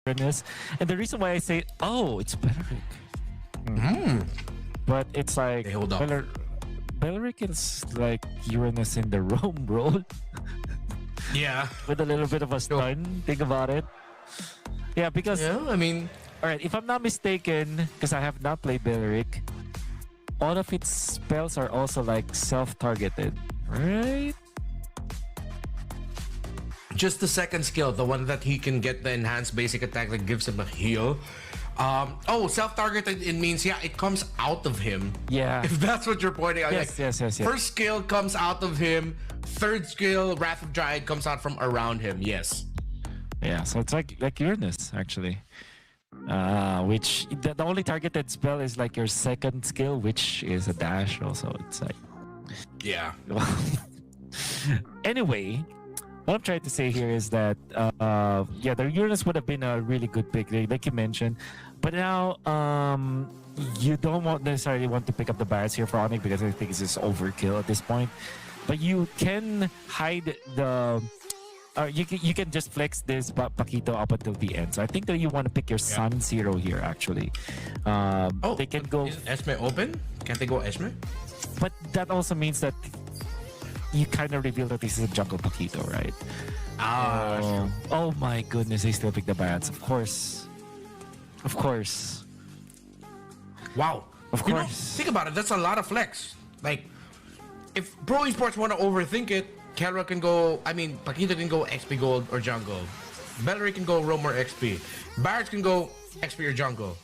Uranus. And the reason why I say, oh, it's Beleric. But it's like, Hey, hold up. Beleric is like Uranus in the Rome role. Yeah. With a little bit of a stun. Think about it. Yeah, because... Yeah, I mean... Alright, if I'm not mistaken, because I have not played Beleric, all of its spells are also like self-targeted, right? Just the second skill, the one that he can get the enhanced basic attack that gives him a heal. Oh, self-targeted, it means, yeah, it comes out of him. Yeah. If that's what you're pointing out. Yes, like, yes. First skill comes out of him. Third skill, Wrath of Dryad, comes out from around him. Yes. Yeah, so it's like Uranus, actually. Which, the only targeted spell is like your second skill, which is a dash also. It's like... Yeah. Anyway... What I'm trying to say here is that, yeah, the Uranus would have been a really good pick, like you mentioned. But now, you don't necessarily want to pick up the bias here for ONIC because I think it's just overkill at this point. But you can hide the... you can just flex this Paquito up until the end. So I think that you want to pick your Sun Zero here, actually. They can go... Is Esme open? Can't they go Esme? But that also means that you kind of reveal that this is a jungle Paquito, right? Oh my goodness, they still pick the bats. Of course. Of course. Wow. Of course. You know, think about it. That's a lot of flex. Like, if Pro Esports want to overthink it, Kelra can go... I mean, Paquito can go XP Gold or jungle. Beleric can go Roam or XP. Barrett can go XP or jungle.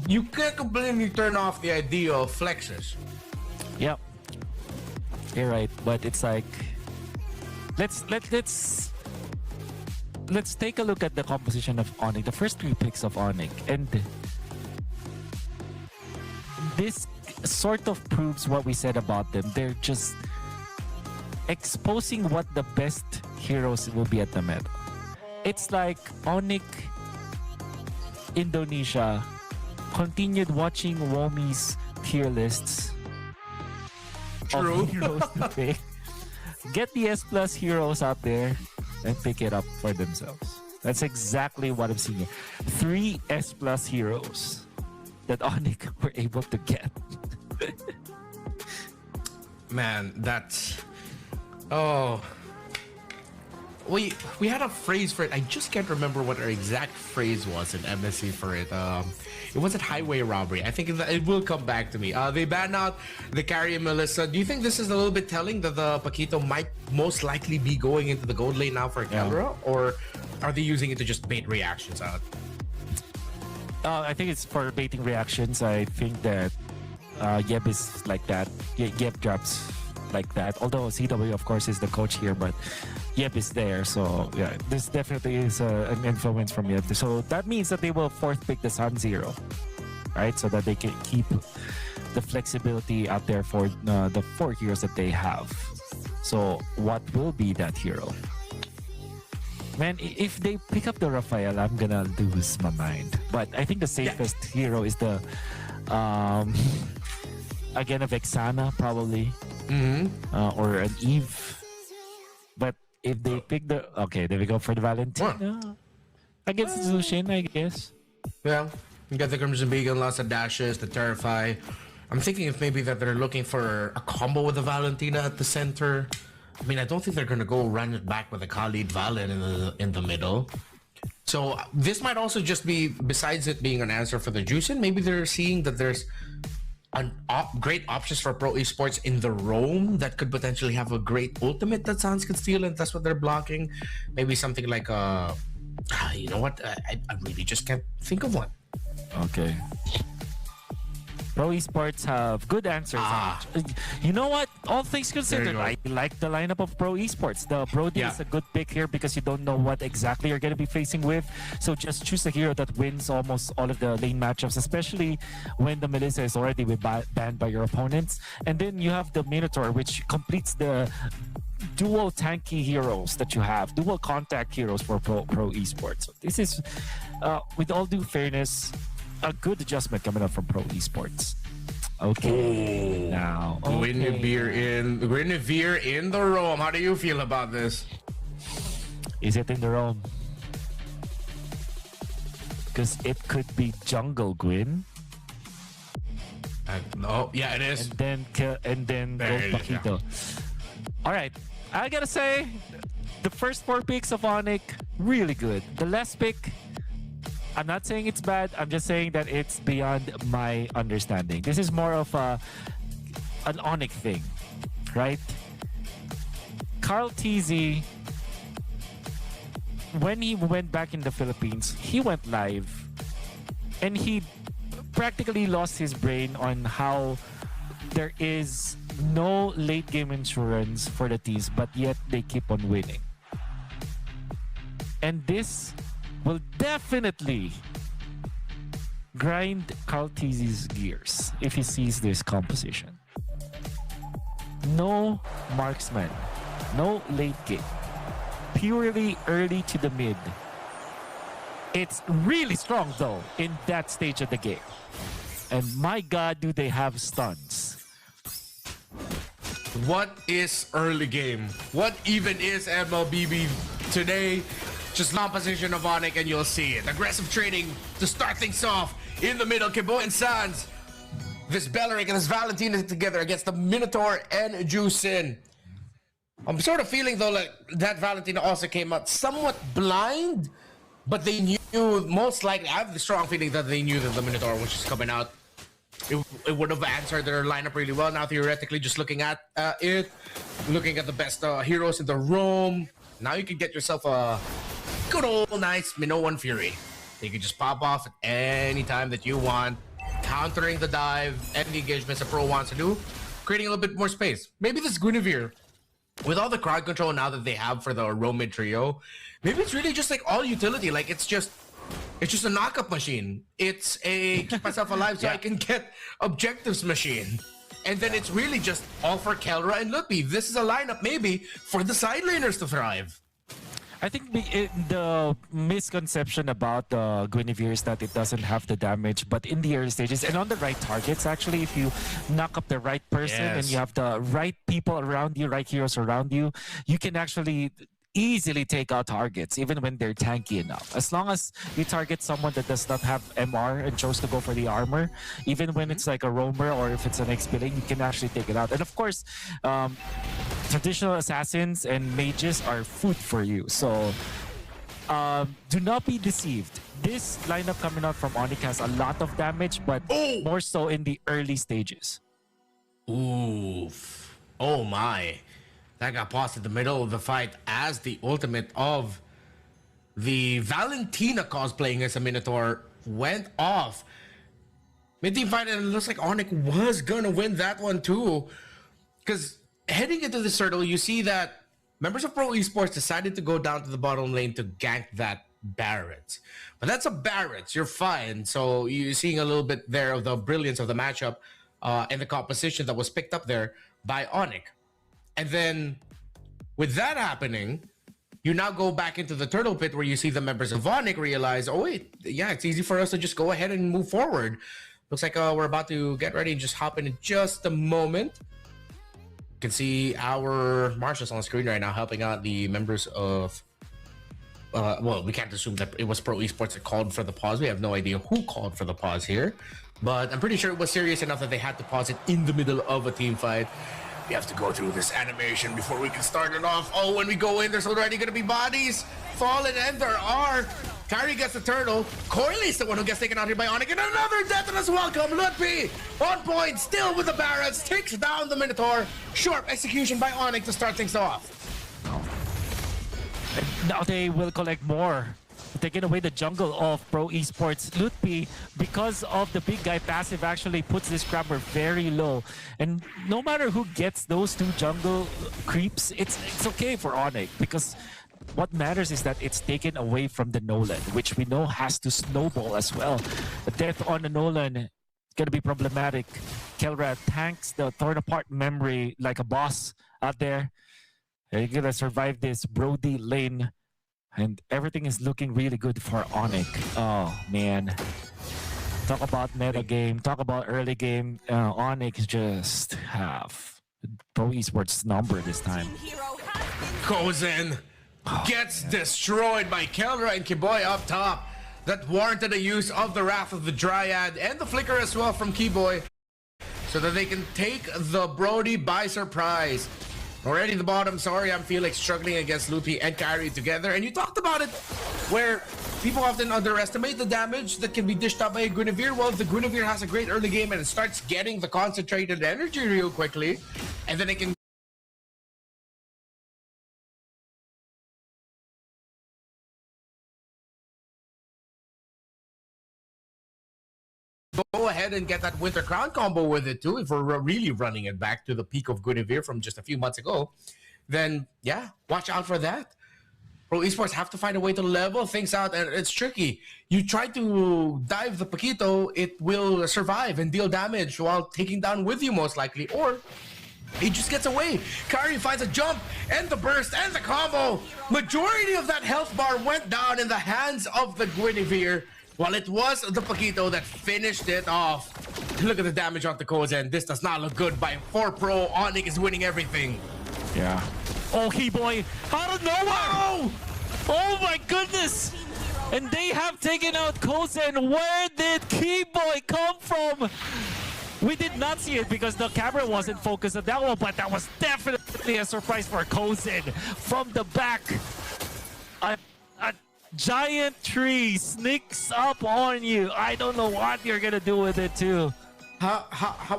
You can't completely turn off the idea of flexes. Yep. You're right, but it's like let's take a look at the composition of ONIC, the first 3 picks of ONIC, and this sort of proves what we said about them. They're just exposing what the best heroes will be at the meta. It's like ONIC Indonesia continued watching Womi's tier lists. True. Of heroes to pick. Get the S plus heroes out there and pick it up for themselves. That's exactly what I'm seeing here. 3 S plus heroes that ONIC were able to get. Man, that's... Oh... We had a phrase for it. I just can't remember what our exact phrase was in MSC for it. It wasn't highway robbery. I think it will come back to me. They ban out the carry Melissa. Do you think this is a little bit telling that the Paquito might most likely be going into the gold lane now for Kelra? Or are they using it to just bait reactions out? I think it's for baiting reactions. I think that Yeb is like that. Yeb drops like that. Although CW, of course, is the coach here, but Yep is there, so yeah, this definitely is an influence from Yep. So that means that they will fourth pick the Sun Zero, right? So that they can keep the flexibility out there for the 4 heroes that they have. So what will be that hero? Man, if they pick up the Raphael, I'm gonna lose my mind. But I think the safest hero is the again a Vexana probably, or an Eve. But if they pick the... Okay, there we go for the Valentina. Against Zushin, I guess. Yeah. You got the Crimson Beacon, lots of dashes, the Terrify. I'm thinking if maybe that they're looking for a combo with the Valentina at the center. I mean, I don't think they're going to go run it back with a Khalid Valen in the middle. So this might also just be, besides it being an answer for the Juicin, maybe they're seeing that there's great options for Pro Esports in the Rome that could potentially have a great ultimate that Sans could steal, and that's what they're blocking. Maybe something like you know what? I really just can't think of one. Okay. Pro Esports have good answers. You know what? All things considered, I like the lineup of Pro Esports. The Brody is a good pick here because you don't know what exactly you're going to be facing with. So just choose a hero that wins almost all of the lane matchups, especially when the Melissa is already banned by your opponents. And then you have the Minotaur, which completes the dual tanky heroes that you have, dual contact heroes for Pro Esports. So this is, with all due fairness, a good adjustment coming up from Pro Esports. Okay. Now, Guinevere in the Rome. How do you feel about this? Is it in the Rome? because it could be jungle Gwyn. No, yeah, it is. And then go Paquito. All right, I gotta say, the first 4 picks of ONIC, really good. The last pick, I'm not saying it's bad. I'm just saying that it's beyond my understanding. This is more of an ONIC thing, right? Carl TZ, when he went back in the Philippines, he went live and he practically lost his brain on how there is no late game insurance for the teams, but yet they keep on winning. And this will definitely grind Carl TZ's gears if he sees this composition. No marksman, no late game, purely early to the mid. It's really strong though in that stage of the game. And my God, do they have stuns. What is early game? What even is MLBB today? Just long position of ONIC and you'll see it. Aggressive trading to start things off in the middle. Kibo and Sans. This Belleric and this Valentina together against the Minotaur and Juicin. I'm sort of feeling though like that Valentina also came out somewhat blind, but they knew most likely. I have the strong feeling that they knew that the Minotaur was just coming out. It would have answered their lineup really well. Now theoretically, just looking at looking at the best heroes in the room. Now you can get yourself a good old nice Minoan Fury. You can just pop off at any time that you want, countering the dive and the engagements a pro wants to do, creating a little bit more space. Maybe this Guinevere, with all the crowd control now that they have for the roam mid trio, maybe it's really just like all utility. Like it's just a knockup machine. It's a keep myself alive so I can get objectives machine. And then it's really just all for Kelra and Lutpi. This is a lineup maybe for the side laners to thrive. I think the misconception about the Guinevere is that it doesn't have the damage, but in the early stages and on the right targets, actually, if you knock up the right person and you have the right people around you, right heroes around you, you can actually easily take out targets, even when they're tanky enough. As long as you target someone that does not have MR and chose to go for the armor, even when it's like a roamer or if it's an XP lane, you can actually take it out. And of course, traditional assassins and mages are food for you. So do not be deceived. This lineup coming out from ONIC has a lot of damage, but more so in the early stages. Oof. Oh my. That got paused in the middle of the fight as the ultimate of the Valentina cosplaying as a Minotaur went off. Mid-team fight, and it looks like ONIC was gonna win that one too. Because heading into the turtle, you see that members of PRO Esports decided to go down to the bottom lane to gank that Barret. But that's a Barret, you're fine. So you're seeing a little bit there of the brilliance of the matchup and the composition that was picked up there by ONIC. And then, with that happening, you now go back into the turtle pit where you see the members of ONIC realize, oh wait, yeah, it's easy for us to just go ahead and move forward. Looks like we're about to get ready and just hop in just a moment. You can see our marshals on the screen right now helping out the members of... well, we can't assume that it was PRO Esports that called for the pause. We have no idea who called for the pause here. But I'm pretty sure it was serious enough that they had to pause it in the middle of a team fight. We have to go through this animation before we can start it off. Oh, when we go in, there's already going to be bodies falling, and there are. Kyrie gets the turtle. Coiley's the one who gets taken out here by ONIC, and another death and as welcome. Lutpi on point, still with the Barretts, takes down the Minotaur. Sharp execution by ONIC to start things off. Now they will collect more. Taking away the jungle of PRO Esports. Lutpi, because of the big guy passive, actually puts this grabber very low. And no matter who gets those two jungle creeps, it's okay for ONIC, because what matters is that it's taken away from the Nolan, which we know has to snowball as well. The death on the Nolan is going to be problematic. Kelra tanks the torn apart memory like a boss out there. They're going to survive this Brody lane. And everything is looking really good for ONIC. Oh, man. Talk about meta game. Talk about early game. ONIC just have PRO Esports number this time. Goes in. Gets destroyed by Kelra and Kiboy up top. that warranted the use of the Wrath of the Dryad and the Flicker as well from Keyboy, so that they can take the Brody by surprise. Already the bottom, sorry, I'm Felix struggling against Loopy and Kyrie together. And you talked about it, where people often underestimate the damage that can be dished out by a Guinevere. Well, if the Guinevere has a great early game and it starts getting the concentrated energy real quickly, and then it can go ahead and get that Winter Crown combo with it too, if we're really running it back to the peak of Guinevere from just a few months ago, then yeah, watch out for that. Pro Esports have to find a way to level things out, and it's tricky. You try to dive the Paquito, it will survive and deal damage while taking down with you most likely, or he just gets away. Kyrie finds a jump and the burst and the combo. Majority of that health bar went down in the hands of the Guinevere, while it was the Paquito that finished it off. Look at the damage on the Kozen. This does not look good by 4 Pro. ONIC is winning everything. Yeah. Oh, Keyboy, out of nowhere! Oh my goodness! And they have taken out Kozen. Where did Keyboy come from? We did not see it because the camera wasn't focused on that one, but that was definitely a surprise for Kozen. From the back, a giant tree sneaks up on you. I don't know what you're gonna do with it too.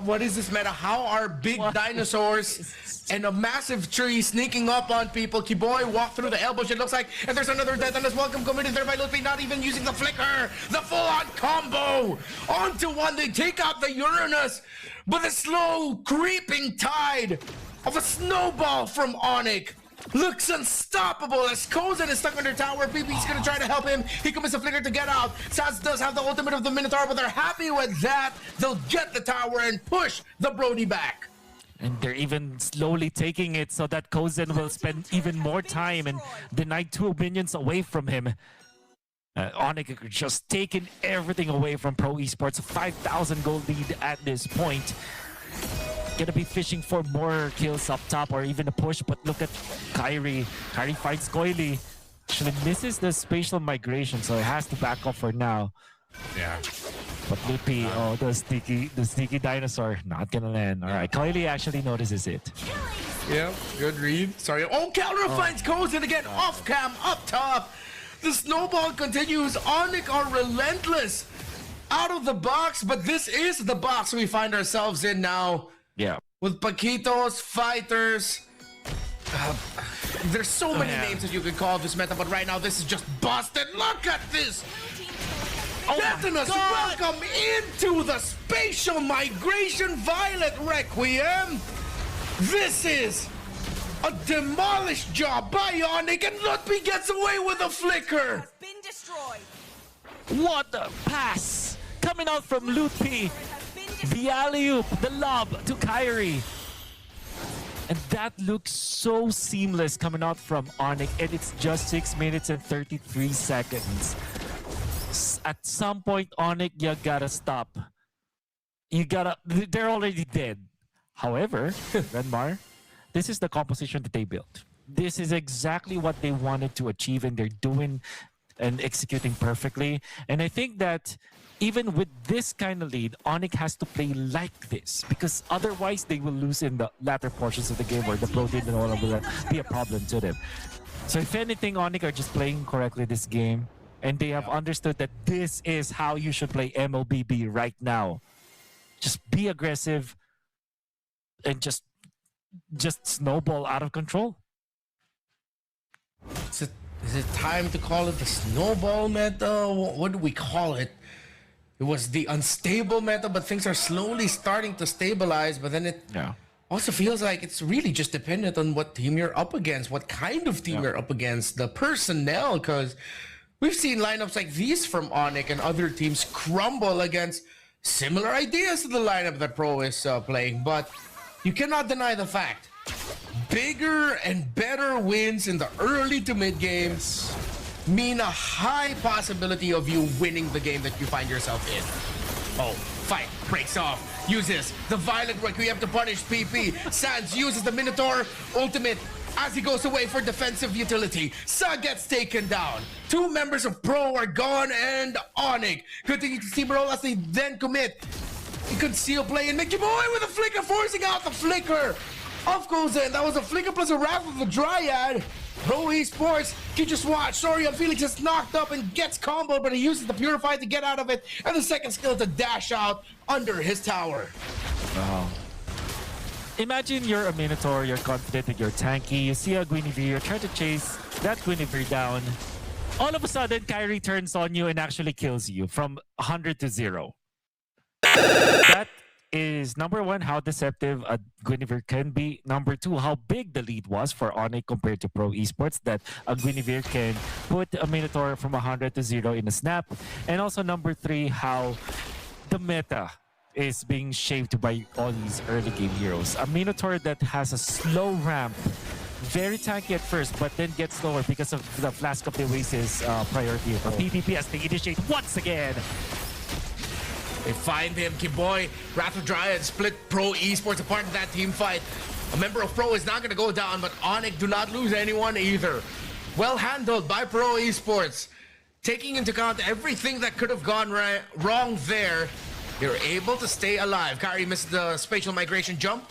What is this meta? How are big dinosaurs and a massive tree sneaking up on people? Keyboy walked through the elbows, it looks like, and there's another death on his welcome committed there by Ludwig, not even using the flicker. The full-on combo onto one. They take out the Uranus, but the slow creeping tide of a snowball from ONIC looks unstoppable as Kozen is stuck under tower. PP's gonna try to help him. He commits a flicker to get out. Sans does have the ultimate of the Minotaur, but they're happy with that. They'll get the tower and push the Brody back. And they're even slowly taking it so that Kozen will spend even more time and deny 2 minions away from him. ONIC just taking everything away from Pro Esports. 5,000 gold lead at this point. Gonna be fishing for more kills up top or even a push, but look at Kyrie. Kyrie fights Coily. Actually misses the spatial migration, so it has to back off for now. Yeah. But Loopy, oh, the sneaky dinosaur, not gonna land. All right, Coily actually notices it. Yeah, good read. Sorry. Oh, counter finds Kozen again off cam up top. The snowball continues. ONIC are relentless out of the box, but this is the box we find ourselves in now. Yeah. With Paquitos, fighters. There's so many names that you could call this meta, but right now this is just busted. Look at this. Detonus, welcome into the spatial migration Violet Requiem. This is a demolished job by ONIC, and Lutby gets away with a flicker. What a pass coming out from Lutby. The alley-oop, the lob to Kyrie. And that looks so seamless coming out from ONIC, and it's just 6 minutes and 33 seconds. At some point, ONIC, you gotta stop. They're already dead. However, Renmar, this is the composition that they built. This is exactly what they wanted to achieve, and they're doing and executing perfectly. And I think that even with this kind of lead, ONIC has to play like this, because otherwise they will lose in the latter portions of the game where the pro lead and all of that will be a problem to them. So if anything, ONIC are just playing correctly this game, and they have understood that this is how you should play MLBB right now. Just be aggressive and just snowball out of control. Is it time to call it the snowball meta? What do we call it? It was the unstable meta, but things are slowly starting to stabilize. But then it also feels like it's really just dependent on what team you're up against, what kind of team you're up against, the personnel, because we've seen lineups like these from ONIC and other teams crumble against similar ideas to the lineup that Pro is playing. But you cannot deny the fact, bigger and better wins in the early to mid games mean a high possibility of you winning the game that you find yourself in. Oh, fight breaks off, uses the Violet Requiem to punish PP. Sans uses the Minotaur ultimate as he goes away for defensive utility. Sa gets taken down. 2 members of Pro are gone, and ONIC continue to steamroll as they then commit. He conceal play, and Mickey Boy with a flicker, forcing out the flicker of Kozen. That was a flicker plus a wrap of the Dryad. Pro Esports, you just watch. Sorry, Felix is knocked up and gets comboed, but he uses the Purify to get out of it, and the second skill to dash out under his tower. Wow. Imagine you're a Minotaur, you're confident that you're tanky, you see a Guinevere, you're trying to chase that Guinevere down. All of a sudden, Kyrie turns on you and actually kills you from 100 to 0. That is number 1, how deceptive a Guinevere can be. Number 2, how big the lead was for ONIC compared to Pro Esports, that a Guinevere can put a Minotaur from 100 to 0 in a snap. And also number 3, how the meta is being shaped by all these early game heroes. A Minotaur that has a slow ramp, very tanky at first, but then gets slower because of the Flask of the Oasis priority for PvP as they initiate once again. They find him, Kiboy. Wrath of Dryad split Pro Esports apart in that team fight. A member of Pro is not going to go down, but ONIC do not lose anyone either. Well handled by Pro Esports. Taking into account everything that could have gone wrong there, you're able to stay alive. Kyrie missed the spatial migration jump.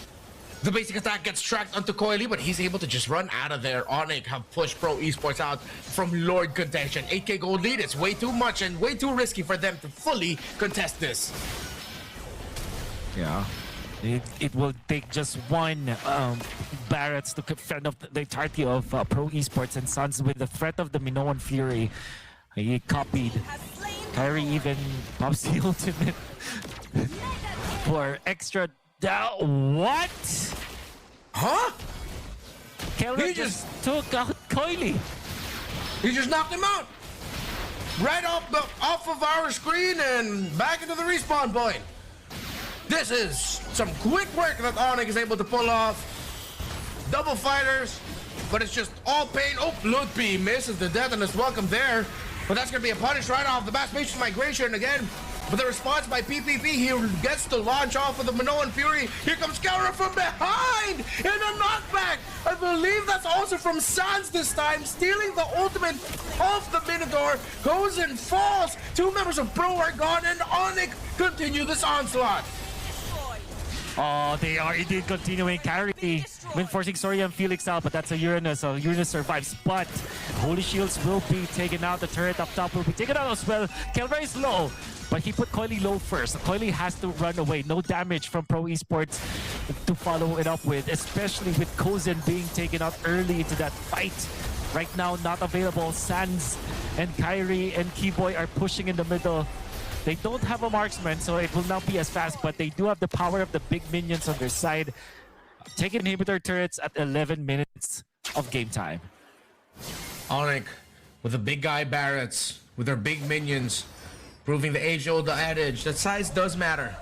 The basic attack gets tracked onto Coily, but he's able to just run out of there. ONIC have pushed Pro Esports out from Lord contention. 8k gold lead is way too much and way too risky for them to fully contest this. Yeah. It will take just one Barretts to fend off the entirety of Pro Esports and Suns with the threat of the Minoan Fury. He copied. Kyrie even pops the ultimate for extra down. What? Huh? Kelvin just took out Coily. He just knocked him out. Right off of our screen and back into the respawn point. This is some quick work that ONIC is able to pull off. Double fighters, but it's just all pain. Oh, Ludpi misses the detonus. Welcome there. But that's going to be a punish right off the bat. Spatial migration again. But the response by PPP, he gets to launch off with the Minoan Fury. Here comes Scourger from behind and a knockback. I believe that's also from Sans this time, stealing the ultimate of the Minotaur. Goes and falls. 2 members of Pro are gone, and ONIC continue this onslaught. Oh, they are indeed continuing. Kyrie when forcing Soria and Felix out, but that's a Uranus, so Uranus survives. But Holy Shields will be taken out. The turret up top will be taken out as well. Kelvin is low, but he put Coily low first. Coily has to run away. No damage from Pro Esports to follow it up with, especially with Kozen being taken out early into that fight. Right now, not available. Sans and Kyrie and Keyboy are pushing in the middle. They don't have a marksman, so it will not be as fast, but they do have the power of the big minions on their side. Taking inhibitor turrets at 11 minutes of game time. ONIC with the big guy Barretts, with their big minions, proving the age-old adage that size does matter.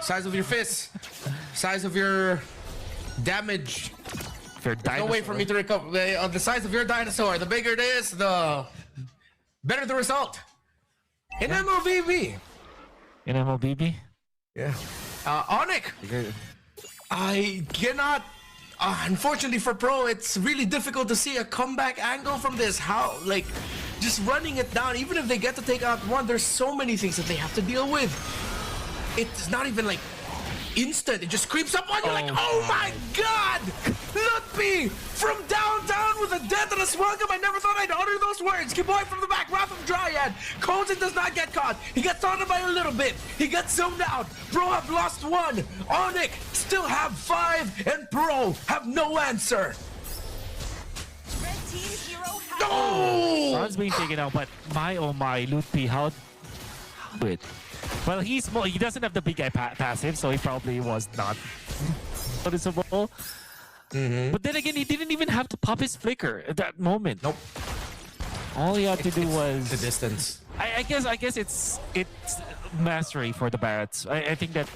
Size of your fists, size of your damage. No way for me to recover. The size of your dinosaur, the bigger it is, the better the result. In MLBB. In MLBB? Yeah. ONIC. I cannot. Unfortunately for Pro, it's really difficult to see a comeback angle from this. How, like, just running it down, even if they get to take out one, there's so many things that they have to deal with. It's not even like instant. It just creeps up on you like, oh my god! Ludpi from downtown with a detonus welcome. I never thought I'd utter those words. Kiboy from the back, Wrath of Dryad. Kozen does not get caught. He gets taunted by a little bit. He gets zoomed out. Pro have lost 1. ONIC still have 5, and Pro have no answer. No! Sun's being taken out, but my oh my, Ludpi, how it? Well, he doesn't have the big guy passive, so he probably was not noticeable. But then again, he didn't even have to pop his flicker at that moment. Nope. All he had to do was the distance. I guess it's mastery for the Barretts. I think that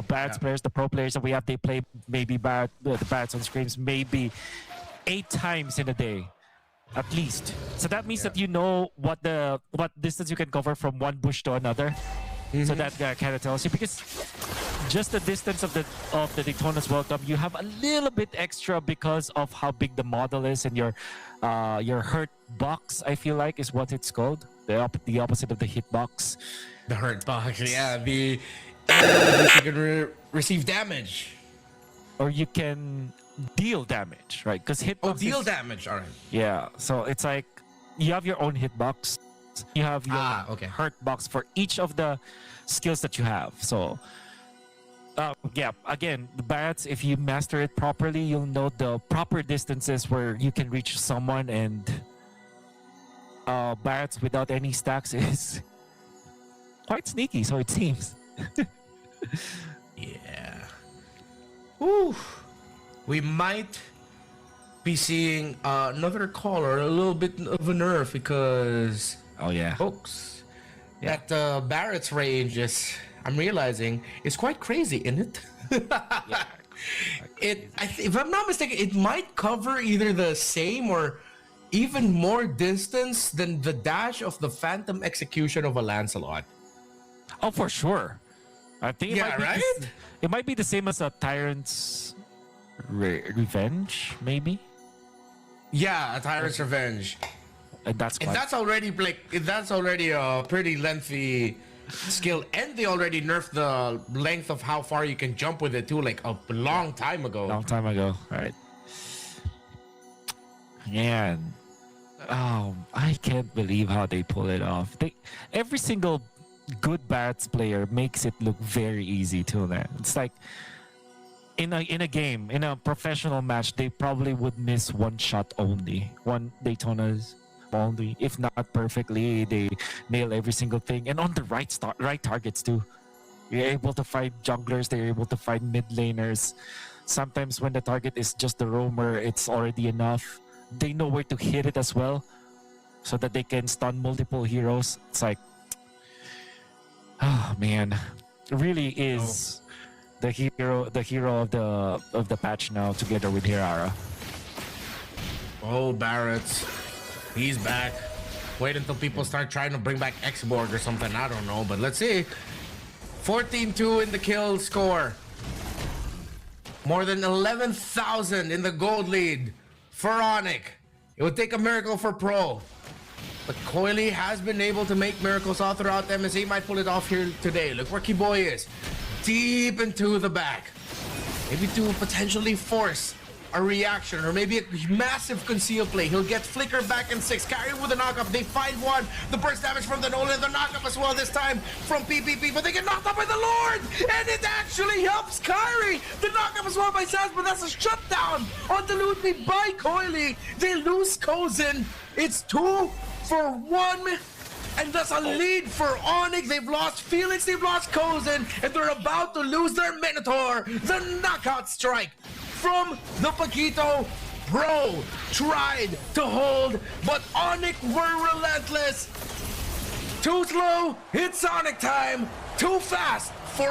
Barretts players, the pro players that we have, they play maybe the Barretts on screens maybe 8 times in a day. At least. So that means that you know what distance you can cover from one bush to another. So that kind of tells you, because just the distance of the Daytona's Welcome, you have a little bit extra because of how big the model is, and your hurt box, I feel like, is what it's called. The opposite of the hit box. The hurt box, yeah. You can receive damage. Or you can deal damage, right? Because hitbox. Oh, deal damage. All right. Yeah. So it's like you have your own hitbox. You have your hurt box for each of the skills that you have. So, yeah. Again, the bats, if you master it properly, you'll know the proper distances where you can reach someone. And bats without any stacks is quite sneaky. So it seems. Yeah. Ooh, we might be seeing another caller a little bit of a nerf because, folks, that Barrett's range is, I'm realizing, is quite crazy, isn't it? If I'm not mistaken, it might cover either the same or even more distance than the dash of the Phantom Execution of a Lancelot. Oh, for sure. I think right? It might be the same as a Tyrant's Revenge, maybe. Yeah, a Tyrant's Revenge. And that's already a pretty lengthy skill, and they already nerfed the length of how far you can jump with it too, like a long time ago. Right? Man, I can't believe how they pull it off. Every single good bats player makes it look very easy to them. It's like in a game, in a professional match, they probably would miss one shot only, one Daytona's only, if not perfectly. They nail every single thing, and on the right targets too. You're able to find junglers, they're able to find mid laners. Sometimes when the target is just the roamer, it's already enough. They know where to hit it as well, so that they can stun multiple heroes. It's like, oh man, it really is the hero of the patch now, together with Hirara. Oh, Barrett, he's back. Wait until people start trying to bring back X-Borg or something. I don't know, but let's see. 14-2 in the kill score. More than 11,000 in the gold lead for ONIC. It would take a miracle for Pro. But Coily has been able to make miracles all throughout MSA. He might pull it off here today. Look where Kiboy is. Deep into the back. Maybe to potentially force a reaction, or maybe a massive conceal play. He'll get Flicker back in 6. Carry with the knockup. They find one. The burst damage from the Nolan. The knockup as well this time from PPP. But they get knocked up by the Lord. And it actually helps Kyrie. The knockup as well by Sans, but that's a shutdown on the loot by Coily. They lose Kozin. It's 2 for 1. And that's a lead for ONIC. They've lost Felix, they've lost Kozin, and they're about to lose their Minotaur. The knockout strike from the Paquito. Pro tried to hold, but ONIC were relentless. Too slow, it's ONIC time. Too fast for